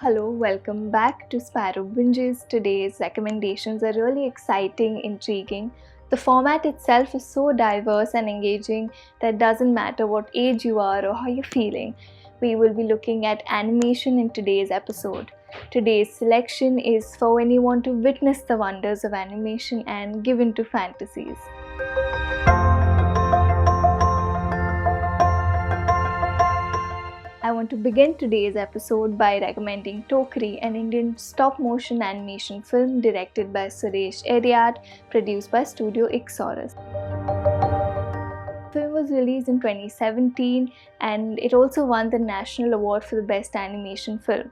Hello, welcome back to Sparrow Binges. Today's recommendations are really exciting, intriguing. The format itself is so diverse and engaging that it doesn't matter what age you are or how you're feeling. We will be looking at animation in today's episode. Today's selection is for when you want to witness the wonders of animation and give into fantasies. I want to begin today's episode by recommending Tokri, an Indian stop-motion animation film directed by Suresh Eriad, produced by Studio Ixorus. The film was released in 2017 and it also won the National Award for the Best Animation Film.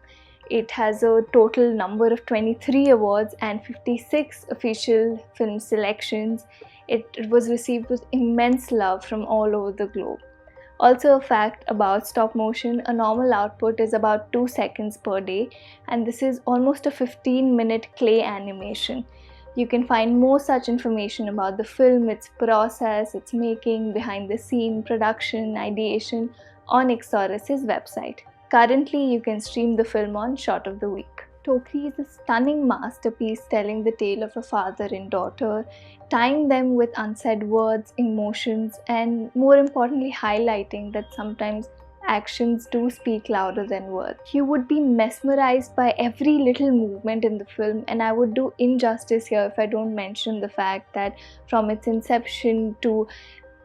It has a total number of 23 awards and 56 official film selections. It was received with immense love from all over the globe. Also, a fact about stop motion, a normal output is about 2 seconds per day, and this is almost a 15-minute clay animation. You can find more such information about the film, its process, its making, behind the scene, production, ideation on Ixorus' website. Currently, you can stream the film on Shot of the Week. Tokri is a stunning masterpiece telling the tale of a father and daughter, tying them with unsaid words, emotions, and more importantly, highlighting that sometimes actions do speak louder than words. You would be mesmerized by every little movement in the film, and I would do injustice here if I don't mention the fact that from its inception to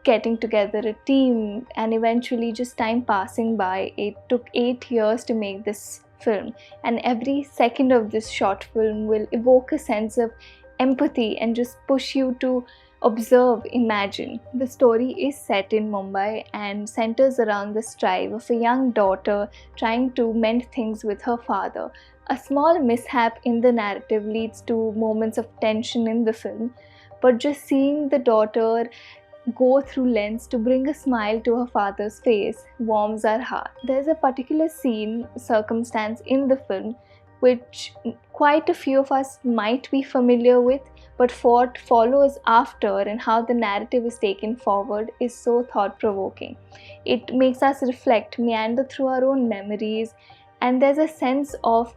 getting together a team and eventually just time passing by, it took 8 years to make this film, and every second of this short film will evoke a sense of empathy and just push you to observe, imagine. The story is set in Mumbai and centers around the strive of a young daughter trying to mend things with her father. A small mishap in the narrative leads to moments of tension in the film, but just seeing the daughter go through lens to bring a smile to her father's face warms our heart. There's a particular circumstance in the film which quite a few of us might be familiar with, but what follows after and how the narrative is taken forward is so thought-provoking. It makes us reflect, meander through our own memories, and there's a sense of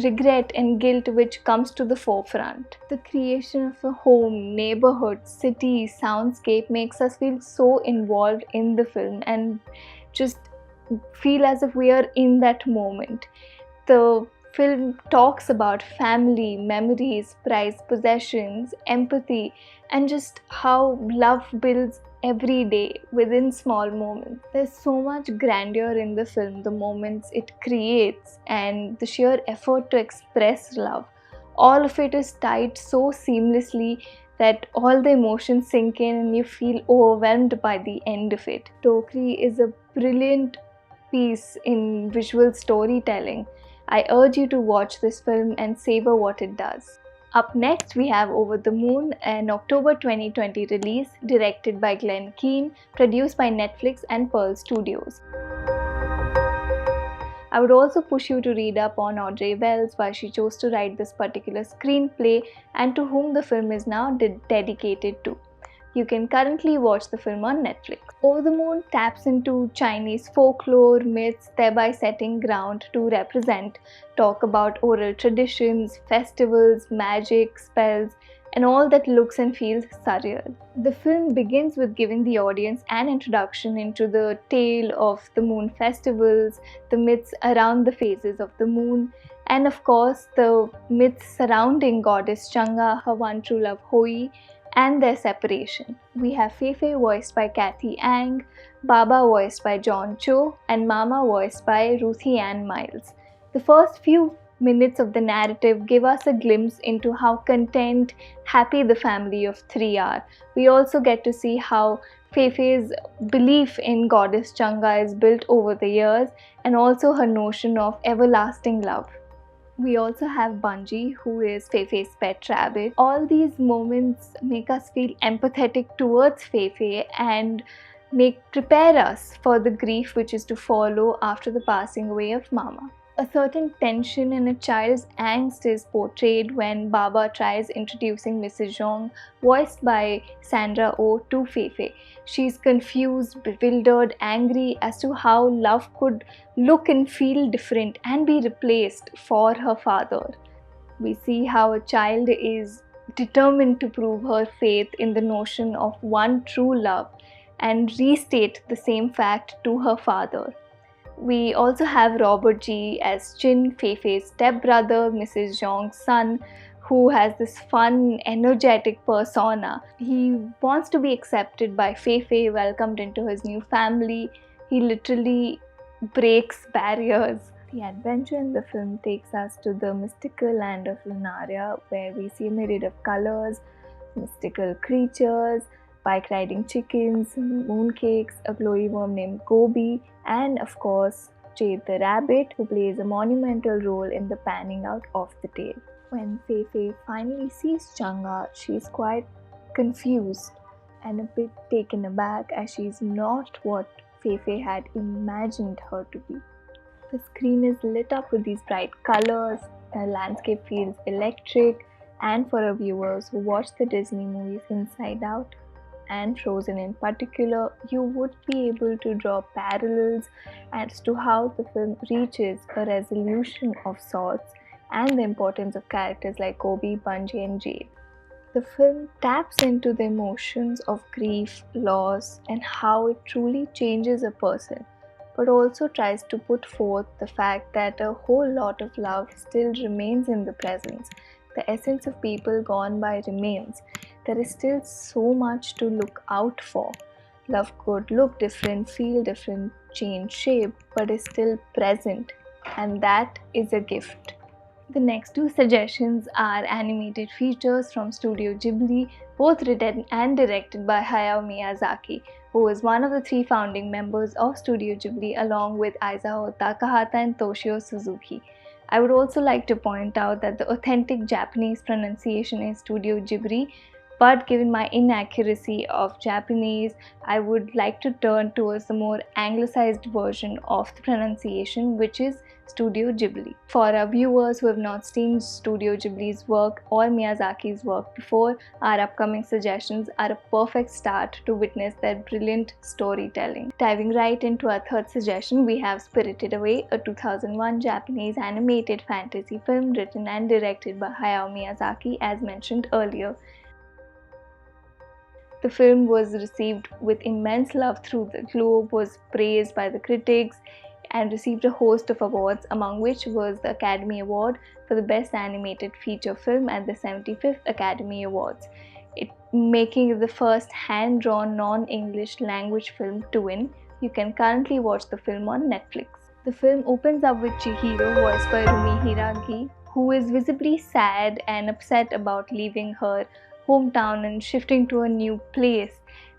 regret and guilt which comes to the forefront. The creation of a home, neighborhood, city, soundscape makes us feel so involved in the film and just feel as if we are in that moment. The film talks about family, memories, prized possessions, empathy, and just how love builds every day within small moments. There's so much grandeur in the film, the moments it creates, and the sheer effort to express love. All of it is tied so seamlessly that all the emotions sink in and you feel overwhelmed by the end of it. Tokri is a brilliant piece in visual storytelling. I urge you to watch this film and savor what it does. Up next, we have Over the Moon, an October 2020 release directed by Glenn Keane, produced by Netflix and Pearl Studios. I would also push you to read up on Audrey Wells, why she chose to write this particular screenplay and to whom the film is now dedicated to. You can currently watch the film on Netflix. Over the Moon taps into Chinese folklore, myths, thereby setting ground to talk about oral traditions, festivals, magic, spells, and all that looks and feels surreal. The film begins with giving the audience an introduction into the tale of the moon festivals, the myths around the phases of the moon, and of course the myths surrounding goddess Chang'e, her one true love Hoi, and their separation. We have Feifei voiced by Kathy Ang, Baba voiced by John Cho, and Mama voiced by Ruthie Ann Miles. The first few minutes of the narrative give us a glimpse into how content, happy the family of three are. We also get to see how Feifei's belief in goddess Chang'e is built over the years, and also her notion of everlasting love. We also have Bunji, who is Feifei's pet rabbit. All these moments make us feel empathetic towards Feifei and prepare us for the grief which is to follow after the passing away of Mama. A certain tension and a child's angst is portrayed when Baba tries introducing Mrs. Zhong, voiced by Sandra Oh, to Feifei. She's confused, bewildered, angry as to how love could look and feel different and be replaced for her father. We see how a child is determined to prove her faith in the notion of one true love and restate the same fact to her father. We also have Robert G as Chin, Feifei's stepbrother, Mrs. Zhong's son, who has this fun, energetic persona. He wants to be accepted by Feifei, welcomed into his new family. He literally breaks barriers. The adventure in the film takes us to the mystical land of Lunaria, where we see a myriad of colors, mystical creatures, bike riding chickens, mooncakes, a glowy worm named Gobi, and of course, Jade the rabbit, who plays a monumental role in the panning out of the tale. When Feifei finally sees Chang'e, she's quite confused and a bit taken aback, as she's not what Feifei had imagined her to be. The screen is lit up with these bright colors, the landscape feels electric, and for our viewers who watch the Disney movies Inside Out and Frozen in particular, you would be able to draw parallels as to how the film reaches a resolution of sorts and the importance of characters like Gobi, Bunji, and Jade. The film taps into the emotions of grief, loss, and how it truly changes a person, but also tries to put forth the fact that a whole lot of love still remains in the presence. The essence of people gone by remains. There is still so much to look out for. Love could look different, feel different, change shape, but is still present, and that is a gift. The next two suggestions are animated features from Studio Ghibli, both written and directed by Hayao Miyazaki, who is one of the three founding members of Studio Ghibli along with Isao Takahata and Toshio Suzuki. I would also like to point out that the authentic Japanese pronunciation is Studio Ghibli, but given my inaccuracy of Japanese, I would like to turn towards the more anglicized version of the pronunciation, which is Studio Ghibli. For our viewers who have not seen Studio Ghibli's work or Miyazaki's work before, our upcoming suggestions are a perfect start to witness their brilliant storytelling. Diving right into our third suggestion, we have Spirited Away, a 2001 Japanese animated fantasy film written and directed by Hayao Miyazaki, as mentioned earlier. The film was received with immense love through the globe, was praised by the critics, and received a host of awards, among which was the Academy Award for the Best Animated Feature Film at the 75th Academy Awards, making it the first hand-drawn non-English language film to win. You can currently watch the film on Netflix. The film opens up with Chihiro, voiced by Rumi Hiragi, who is visibly sad and upset about leaving her hometown and shifting to a new place,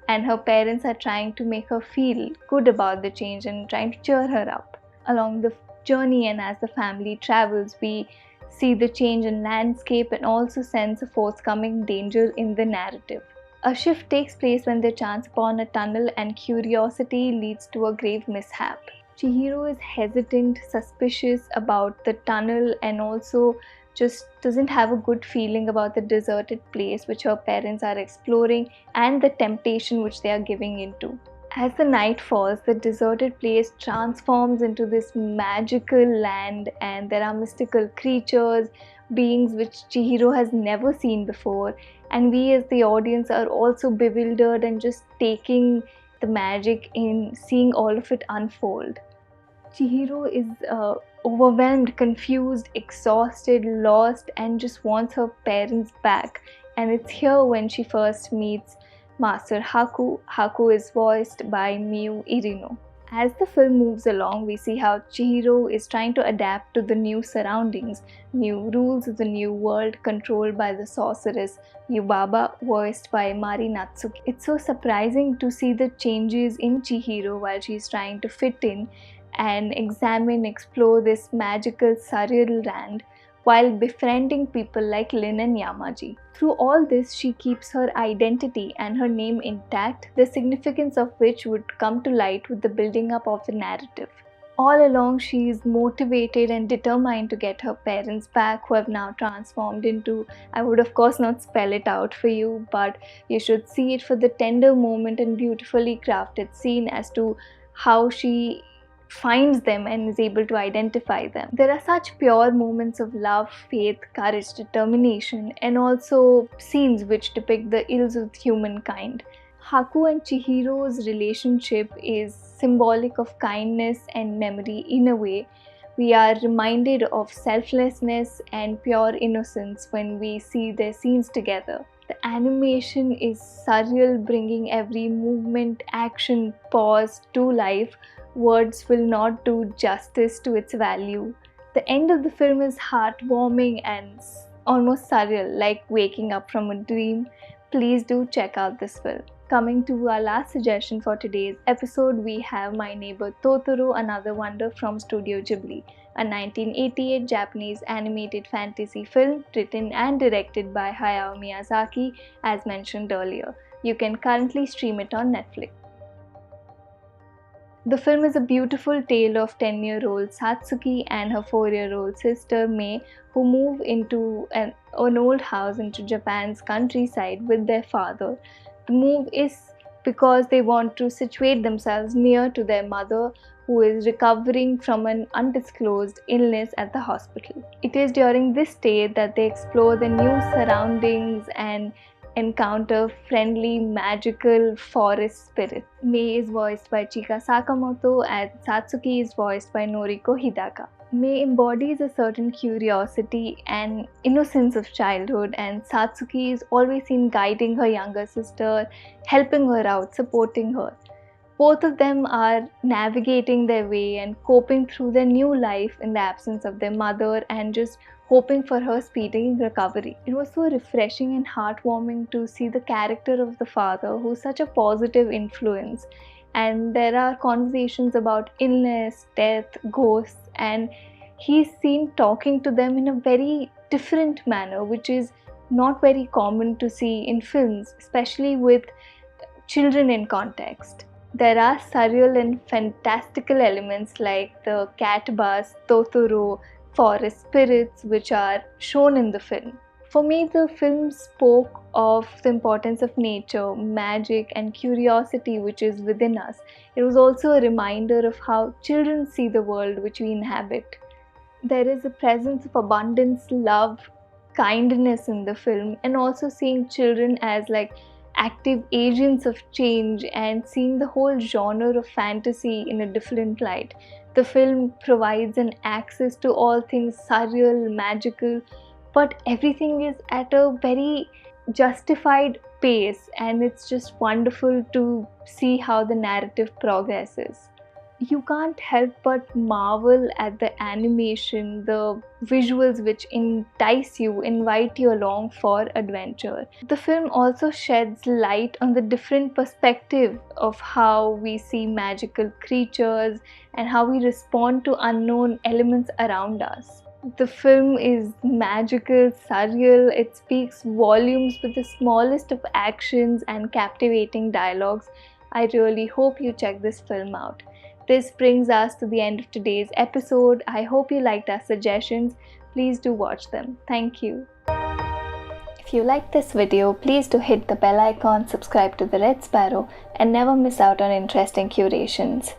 and her parents are trying to make her feel good about the change and trying to cheer her up. Along the journey and as the family travels, we see the change in landscape and also sense a forthcoming danger in the narrative. A shift takes place when they chance upon a tunnel and curiosity leads to a grave mishap. Chihiro is hesitant, suspicious about the tunnel, and also just doesn't have a good feeling about the deserted place which her parents are exploring and the temptation which they are giving into. As the night falls, the deserted place transforms into this magical land, and there are mystical creatures, beings which Chihiro has never seen before, and we as the audience are also bewildered and just taking the magic in seeing all of it unfold. Chihiro is overwhelmed, confused, exhausted, lost, and just wants her parents back. And it's here when she first meets Master Haku. Haku is voiced by Miyu Irino. As the film moves along, we see how Chihiro is trying to adapt to the new surroundings, new rules of the new world controlled by the sorceress Yubaba, voiced by Mari Natsuki. It's so surprising to see the changes in Chihiro while she's trying to fit in and explore this magical surreal land while befriending people like Lin and Yamaji. Through all this, she keeps her identity and her name intact, the significance of which would come to light with the building up of the narrative. all along she is motivated and determined to get her parents back, who have now transformed into, I would of course not spell it out for you, but you should see it for the tender moment and beautifully crafted scene as to how she finds them and is able to identify them. There are such pure moments of love, faith, courage, determination, and also scenes which depict the ills of humankind. Haku and Chihiro's relationship is symbolic of kindness and memory in a way. We are reminded of selflessness and pure innocence when we see their scenes together. The animation is surreal, bringing every movement, action, pause to life. Words will not do justice to its value. The end of the film is heartwarming and almost surreal, like waking up from a dream. Please do check out this film. Coming to our last suggestion for today's episode, we have My Neighbor Totoro, Another Wonder from Studio Ghibli, a 1988 Japanese animated fantasy film written and directed by Hayao Miyazaki, as mentioned earlier. You can currently stream it on Netflix. The film is a beautiful tale of 10-year-old Satsuki and her 4-year-old sister Mei, who move into an old house into Japan's countryside with their father. The move is because they want to situate themselves near to their mother, who is recovering from an undisclosed illness at the hospital. It is during this stay that they explore the new surroundings and encounter friendly, magical forest spirits. Mei is voiced by Chika Sakamoto and Satsuki is voiced by Noriko Hidaka. Mei embodies a certain curiosity and innocence of childhood, and Satsuki is always seen guiding her younger sister, helping her out, supporting her. Both of them are navigating their way and coping through their new life in the absence of their mother and just hoping for her speedy recovery. It was so refreshing and heartwarming to see the character of the father, who's such a positive influence. And there are conversations about illness, death, ghosts, and he's seen talking to them in a very different manner, which is not very common to see in films, especially with children in context. There are surreal and fantastical elements like the cat bus, Totoro, forest spirits, which are shown in the film. For me, the film spoke of the importance of nature, magic, and curiosity which is within us. It was also a reminder of how children see the world which we inhabit. There is a presence of abundance, love, kindness in the film, and also seeing children as like active agents of change and seeing the whole genre of fantasy in a different light. The film provides an access to all things surreal, magical, but everything is at a very justified pace, and it's just wonderful to see how the narrative progresses. You can't help but marvel at the animation, the visuals which entice you, invite you along for adventure. The film also sheds light on the different perspective of how we see magical creatures and how we respond to unknown elements around us. The film is magical, surreal, it speaks volumes with the smallest of actions and captivating dialogues. I really hope you check this film out. This brings us to the end of today's episode. I hope you liked our suggestions. Please do watch them. Thank you. If you liked this video, please do hit the bell icon, subscribe to The Red Sparrow, and never miss out on interesting curations.